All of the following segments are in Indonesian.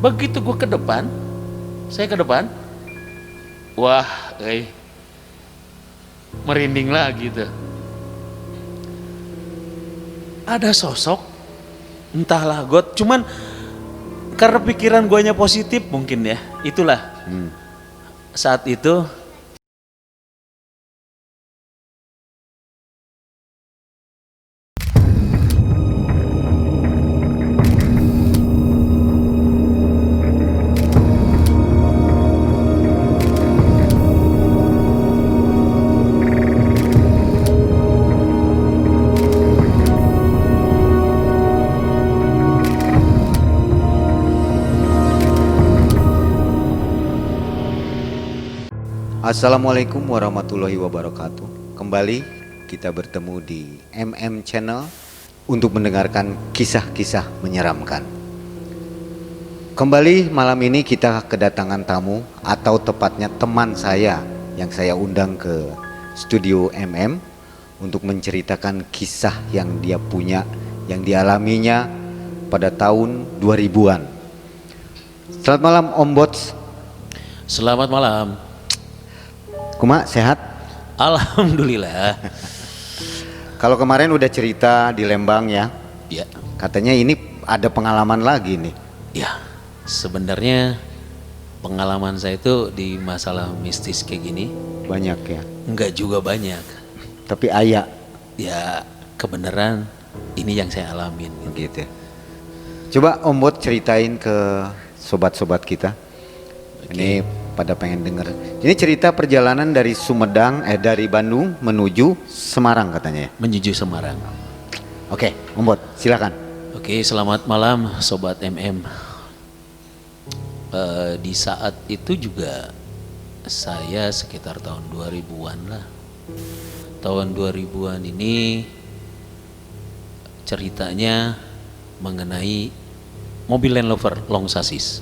Begitu gue ke depan, saya ke depan, wah, merinding lagi tuh. Ada sosok, entahlah God, cuman karena pikiran guanya positif mungkin ya, itulah. Saat itu Assalamualaikum warahmatullahi wabarakatuh. Kembali kita bertemu di MM Channel untuk mendengarkan kisah-kisah menyeramkan. Kembali malam ini kita kedatangan tamu, atau tepatnya teman saya yang saya undang ke studio MM untuk menceritakan kisah yang dia punya, yang dialaminya pada tahun 2000-an. Selamat malam Om Bots. selamat malam. Kuma sehat? Alhamdulillah. Kalau kemarin udah cerita di Lembang ya, Ya, katanya ini ada pengalaman lagi nih. ya. Sebenarnya pengalaman saya itu di masalah mistis kayak gini Banyak ya, enggak juga banyak. tapi ayah Ya, kebenaran ini yang saya alamin. gitu ya. Coba Om Bot ceritain ke sobat-sobat kita. Ini pada pengen denger. Ini cerita perjalanan dari dari Bandung menuju Semarang katanya ya. Menuju Semarang. Oke, Om Bot silakan. Oke, selamat malam Sobat MM. Di saat itu juga saya sekitar tahun 2000-an lah. Tahun 2000-an ini ceritanya mengenai mobil Land Rover long chassis.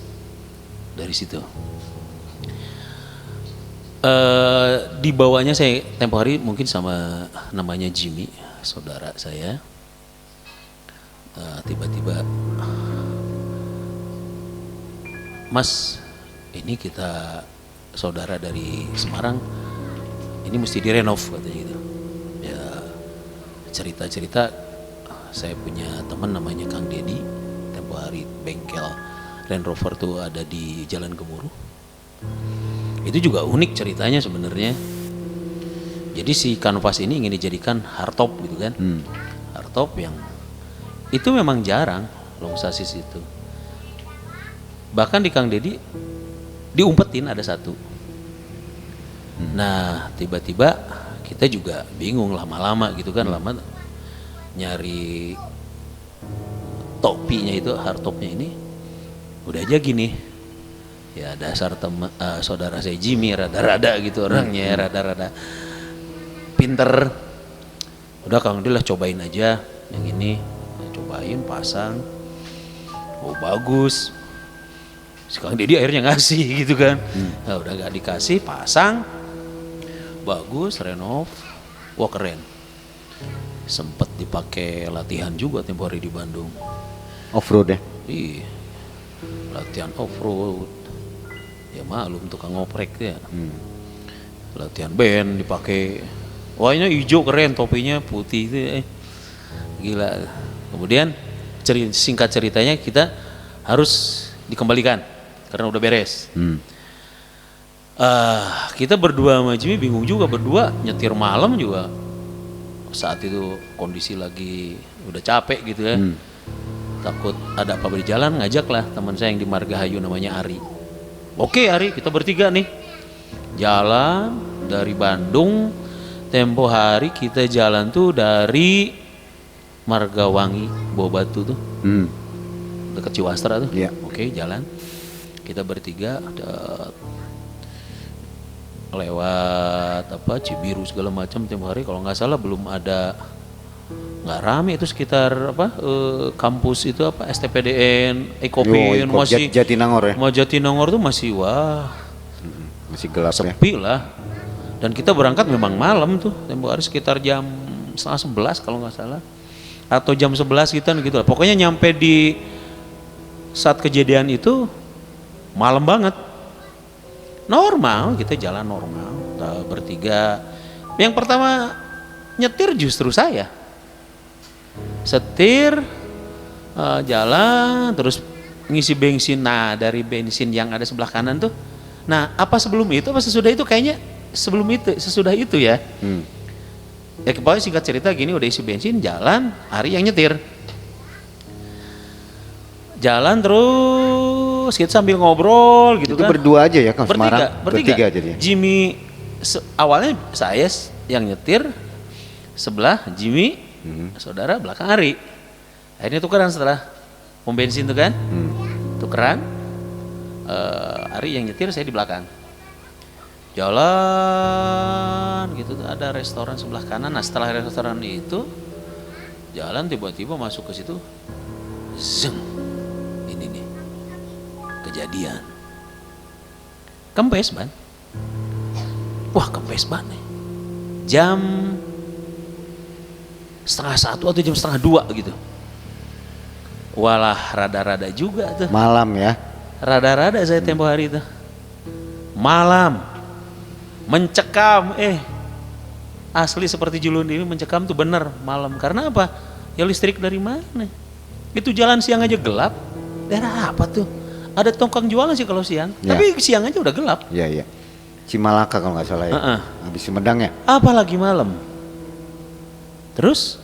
Dari situ. Dibawanya saya tempo hari mungkin sama namanya Jimmy, saudara saya. Tiba-tiba, Mas, ini kita saudara dari Semarang, ini mesti direnov katanya gitu. Ya, cerita-cerita, saya punya teman namanya Kang Dedi, tempo hari bengkel Land Rover tuh ada di Jalan Gemuruh. Itu juga unik ceritanya sebenarnya. Jadi si kanvas ini ingin dijadikan hardtop gitu kan. Hardtop yang itu memang jarang long chassis itu. Bahkan di Kang Dedi diumpetin ada satu. Nah, tiba-tiba kita juga bingung lama-lama gitu kan, lama nyari topinya itu, hardtopnya ini. Udah aja gini. Ya dasar saudara saya Jimmy rada-rada gitu orangnya, rada-rada pinter. Udah Kang Dedi lah cobain aja yang ini. Cobain pasang. Oh bagus. Si Kang Dedi akhirnya ngasih gitu kan. Nah, udah gak dikasih, pasang. Bagus, renov. Wah keren. Sempet dipakai latihan juga tempo hari di Bandung. Off-road ya? Iya. Latihan off-road. Ya malum tukang ngoprek ya. Latihan band dipakai. Wah ini hijau keren, topinya putih itu. Gila. Kemudian singkat ceritanya kita harus dikembalikan karena udah beres. Kita berdua sama Jimmy bingung juga, berdua nyetir malam juga. Saat itu kondisi lagi udah capek gitu ya. Takut ada apa di jalan, ngajaklah teman saya yang di Margahayu namanya Ari. Oke Ari, kita bertiga nih jalan dari Bandung. Tempo hari kita jalan tuh dari Margawangi, Bawah Batu tuh, dekat Ciwastra tuh. Yeah. Oke jalan, kita bertiga lewat apa Cibiru segala macam. Tempo hari kalau nggak salah belum ada, nggak rame itu sekitar apa kampus itu apa STPDN, Ekopin masih Jatinangor ya? Jatinangor tuh masih wah Masih gelap ya? sepi lah. Dan kita berangkat memang malam tuh, tempo hari sekitar jam 10:30 kalau nggak salah, atau jam 11 gitu lah. Pokoknya nyampe di saat kejadian itu malam banget. Normal, kita jalan normal, kita bertiga. Yang pertama nyetir justru saya. Setir, jalan, terus ngisi bensin. Nah dari bensin yang ada sebelah kanan tuh, nah apa sebelum itu, apa sesudah itu, kayaknya sebelum itu, sesudah itu ya. Ya pokoknya singkat cerita gini, udah isi bensin, jalan, Ari yang nyetir. Jalan terus kita sambil ngobrol gitu Itu kan. berdua aja ya, Kang Semarang? Bertiga. Jadi. Jimmy awalnya saya yang nyetir, sebelah Jimmy, saudara belakang Ari. Akhirnya tukeran setelah pom bensin tuh kan, tukeran. Ari yang nyetir, saya di belakang. Jalan gitu, ada restoran sebelah kanan. Nah setelah restoran itu jalan, tiba-tiba masuk ke situ, zeng, ini nih kejadian. Kempes ban. Wah kempes ban nih. Jam 1:30 atau jam 1:30 gitu. Walah rada-rada juga tuh. Malam ya? Rada-rada saya tempo hari itu. Malam. Mencekam, asli seperti Julun ini mencekam tuh bener malam. Karena apa? Ya listrik dari mana? Itu jalan siang aja gelap. Daerah apa tuh? Ada tongkang jualan sih kalau siang. Ya. Tapi siang aja udah gelap. Iya. Cimalaka kalau nggak salah ya. Habis Sumedang ya. Apalagi malam. Terus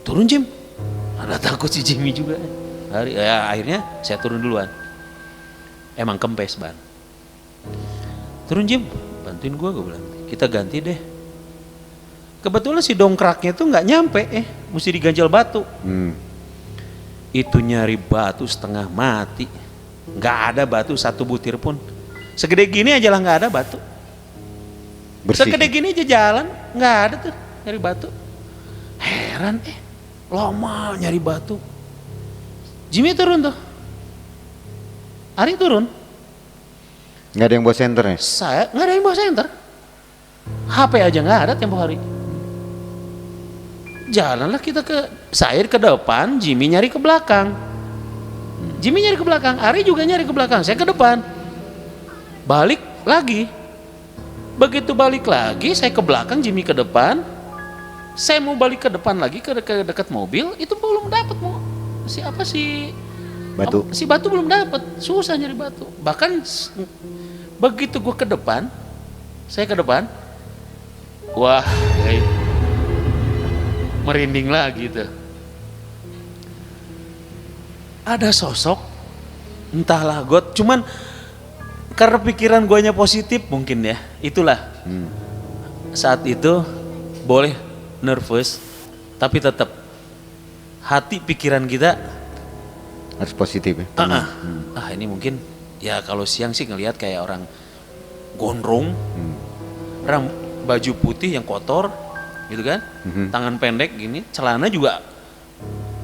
turun Jim. Ada takut si Jimmy juga. Akhirnya saya turun duluan. Emang kempes ban. Turun Jim, bantuin gue bilang. Kita ganti deh. Kebetulan si dongkraknya tuh nggak nyampe, mesti diganjal batu. Itu nyari batu setengah mati, nggak ada batu satu butir pun. Segede gini aja lah nggak ada batu. Bersih. Segede gini aja jalan nggak ada tuh nyari batu. Heran, lama nyari batu. Jimmy turun tuh, Ari turun. Nggak ada yang bawa senter ya? Saya nggak ada yang bawa senter. HP aja nggak ada tempo hari. Jalanlah kita saya ke depan, Jimmy nyari ke belakang. Jimmy nyari ke belakang, Ari juga nyari ke belakang, saya ke depan. Balik lagi. Begitu balik lagi, saya ke belakang, Jimmy ke depan. Saya mau balik ke depan lagi ke dekat mobil, itu belum dapat Batu. Si batu belum dapat, susah nyari batu. Bahkan begitu gue ke depan, saya ke depan, wah, merinding lagi tuh. Ada sosok, entahlah God, cuman karena pikiran guanya positif mungkin ya, itulah. Saat itu boleh nervous, tapi tetap hati pikiran kita harus positif ya. Ini mungkin ya kalau siang sih ngelihat kayak orang gondrong, orang baju putih yang kotor, gitu kan, tangan pendek gini, celana juga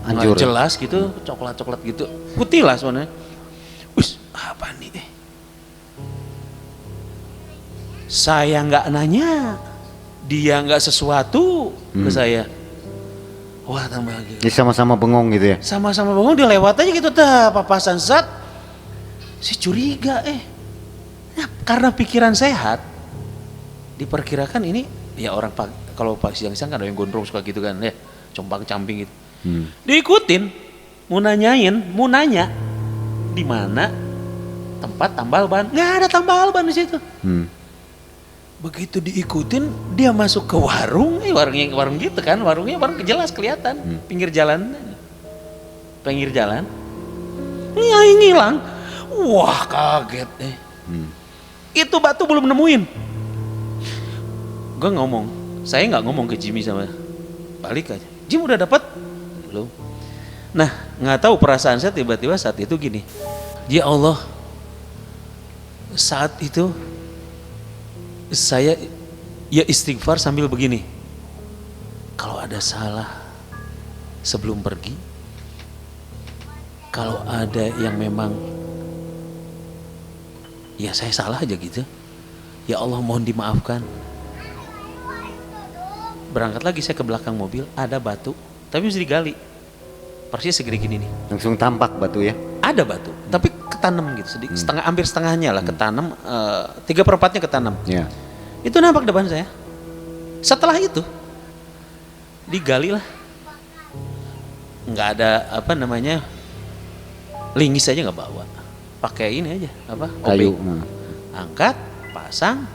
nggak jelas gitu, coklat gitu, putih lah sebenarnya. Wis apa nih? Saya nggak nanya, dia nggak sesuatu ke saya. Wah tambah lagi. Jadi sama-sama bengong gitu ya? Sama-sama bengong, dia lewat aja gitu, papasan zat. Si curiga ya, karena pikiran sehat, diperkirakan ini ya orang kalau siang-siang kan ada yang gondrong suka gitu kan ya, compang-camping gitu. Diikutin, mau nanya di mana tempat tambal ban, nggak ada tambal ban di situ. Begitu diikutin, dia masuk ke warung, warung gitu kan, warung jelas kelihatan, pinggir jalan, ngilang. Wah kaget Itu batu belum nemuin. Saya nggak ngomong ke Jimmy sama, balik aja. Jim udah dapat? Belum. Nah nggak tahu perasaan saya tiba-tiba saat itu gini, ya Allah, saat itu saya ya istighfar sambil begini, kalau ada salah sebelum pergi, kalau ada yang memang ya saya salah aja gitu, ya Allah mohon dimaafkan. Berangkat lagi saya ke belakang mobil, ada batu tapi mesti digali, persis segede gini nih. Langsung tampak batu ya? Ada batu tapi ketanam gitu, setengah, hampir setengahnya lah ketanam, 3/4-nya ketanam. Ya. Itu nampak depan saya. Setelah itu digali lah, nggak ada apa namanya, linggis aja nggak bawa, pakai ini aja apa, Kayu. obeng. Angkat, pasang,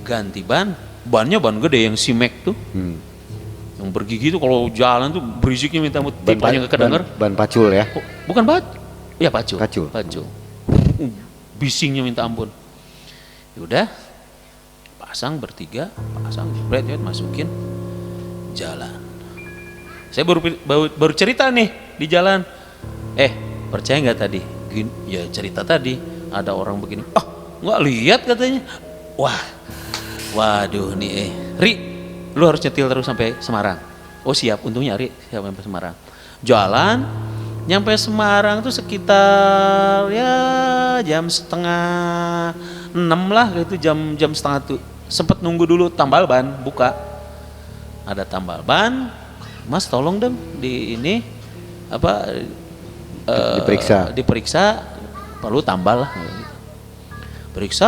ganti bannya ban gede yang Simek tuh, yang bergigi tuh kalau jalan tuh berisiknya minta ampun, tipanya nggak kedenger. Ban pacul ya. Oh, bukan ya pacul. Pacul. Bisingnya minta ampun. Yaudah, pasang bertiga, jebret, masukin, jalan. Saya baru cerita nih di jalan. Percaya nggak tadi? Ya cerita tadi ada orang begini. Nggak lihat katanya. Waduh nih, Ri, lu harus nyetil terus sampai Semarang. Oh siap, untungnya Ri siap sampai Semarang. Jalan, nyampe Semarang tuh sekitar ya jam 5:30 lah gitu, jam setengah tuh. Sempet nunggu dulu tambal ban buka. Ada tambal ban, Mas tolong dong di ini apa diperiksa perlu tambal lah gitu. Periksa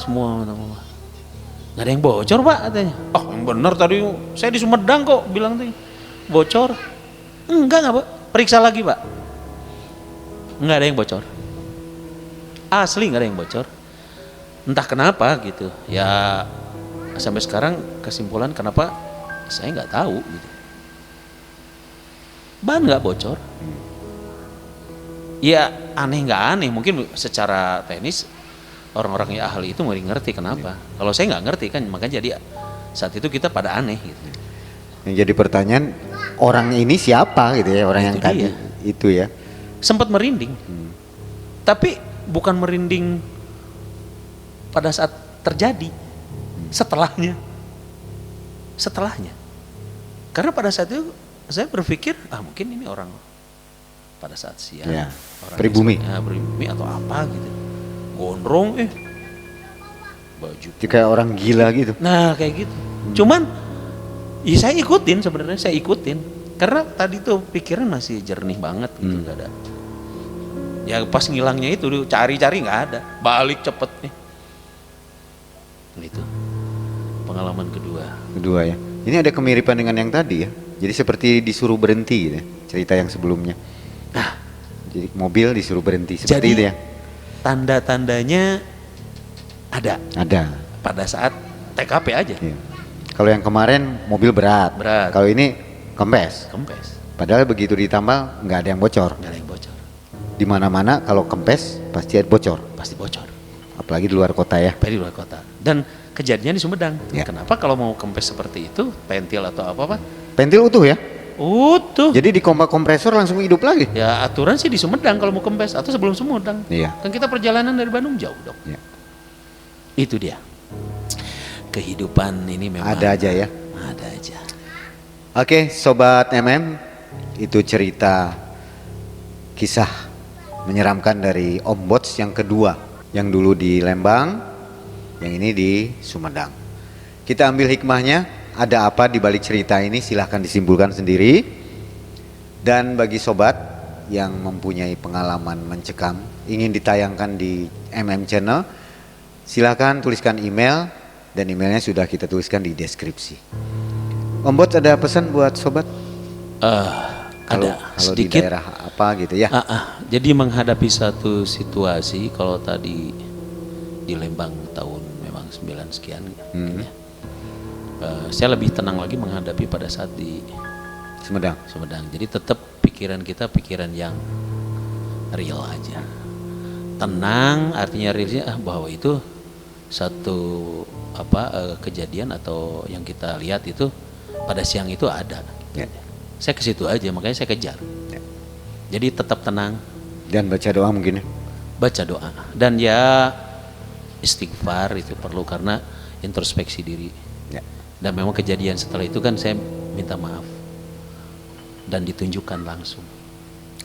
semua, nggak ada yang bocor Pak katanya. Yang bener tadi saya di Sumedang kok bilang tuh bocor. Enggak Pak, periksa lagi Pak. Nggak ada yang bocor, asli nggak ada yang bocor. Entah kenapa gitu ya, sampai sekarang kesimpulan kenapa saya nggak tahu gitu. Ban nggak bocor. Ya aneh nggak aneh, mungkin secara teknis orang-orang yang ahli itu ngerti kenapa. Kalau saya nggak ngerti kan, makanya jadi saat itu kita pada aneh gitu. Yang jadi pertanyaan, orang ini siapa gitu ya, orang yang tadi itu ya. Sempat merinding, tapi bukan merinding pada saat terjadi, setelahnya. Karena pada saat itu saya berpikir mungkin ini orang pada saat siang, orang pribumi atau apa gitu, gondrong baju kayak orang gila gitu. Nah kayak gitu. Cuman ya saya ikutin karena tadi tuh pikiran masih jernih banget gitu, nggak ada. Ya pas ngilangnya itu cari-cari nggak ada, balik cepet nih. Itu pengalaman kedua ya. Ini ada kemiripan dengan yang tadi ya. Jadi seperti disuruh berhenti gitu ya, cerita yang sebelumnya. Jadi mobil disuruh berhenti seperti itu ya. Tanda-tandanya ada pada saat TKP aja. Iya. Kalau yang kemarin mobil berat. Kalau ini kempes. Padahal begitu ditambal nggak ada yang bocor. Di mana-mana kalau kempes pasti ada bocor. Apalagi di luar kota ya. Dan kejadiannya di Sumedang. Ya. Kenapa kalau mau kempes seperti itu, pentil atau apa? Pentil utuh ya? Utuh. Jadi di kompresor langsung hidup lagi? Ya aturan sih di Sumedang kalau mau kempes, atau sebelum Sumedang. Iya. Kan kita perjalanan dari Bandung jauh dong. Iya. Itu dia. Kehidupan ini memang ada aja ya? Ada aja. Oke, Sobat MM, itu cerita kisah menyeramkan dari Om Bots yang kedua. Yang dulu di Lembang, yang ini di Sumedang. Kita ambil hikmahnya, ada apa di balik cerita ini, silahkan disimpulkan sendiri. Dan bagi sobat yang mempunyai pengalaman mencekam, ingin ditayangkan di MM Channel, silahkan tuliskan email, dan emailnya sudah kita tuliskan di deskripsi. Om Bots ada pesan buat sobat? Ada di sedikit daerah apa gitu ya. Jadi menghadapi satu situasi, kalau tadi di Lembang tahun memang 9 sekian ya. Saya lebih tenang lagi menghadapi pada saat di Sumedang. Jadi tetap pikiran kita pikiran yang real aja. Tenang, artinya realnya bahwa itu satu kejadian atau yang kita lihat itu pada siang itu ada. Ya. Saya ke situ aja, makanya saya kejar. Ya. Jadi tetap tenang dan baca doa mungkin ya. Baca doa dan ya istighfar itu perlu karena introspeksi diri. Ya. Dan memang kejadian setelah itu kan saya minta maaf dan ditunjukkan langsung.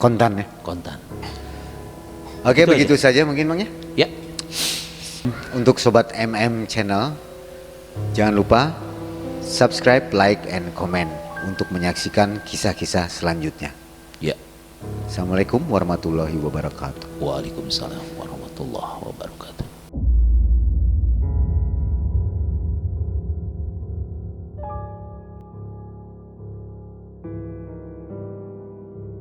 Kontan ya. Oke, itu begitu aja. Saja mungkin Bang ya. Ya. Untuk sobat MM Channel, jangan lupa subscribe, like, and comment untuk menyaksikan kisah-kisah selanjutnya. Ya. Assalamualaikum warahmatullahi wabarakatuh. Waalaikumsalam warahmatullahi wabarakatuh.